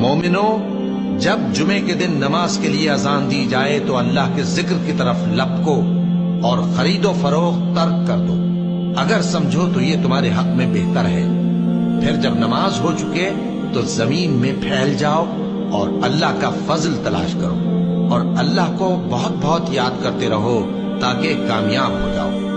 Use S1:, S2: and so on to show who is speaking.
S1: मोमिनो, जब जुमे के दिन नमाज के लिए अजान दी जाए तो अल्लाह के जिक्र की तरफ लपको और खरीदो फरोख्त तर्क कर दो, अगर समझो तो ये तुम्हारे हक में बेहतर है। फिर जब नमाज हो चुके तो जमीन में फैल जाओ और अल्लाह का फजल तलाश करो और अल्लाह को बहुत बहुत याद करते रहो ताकि कामयाब हो जाओ।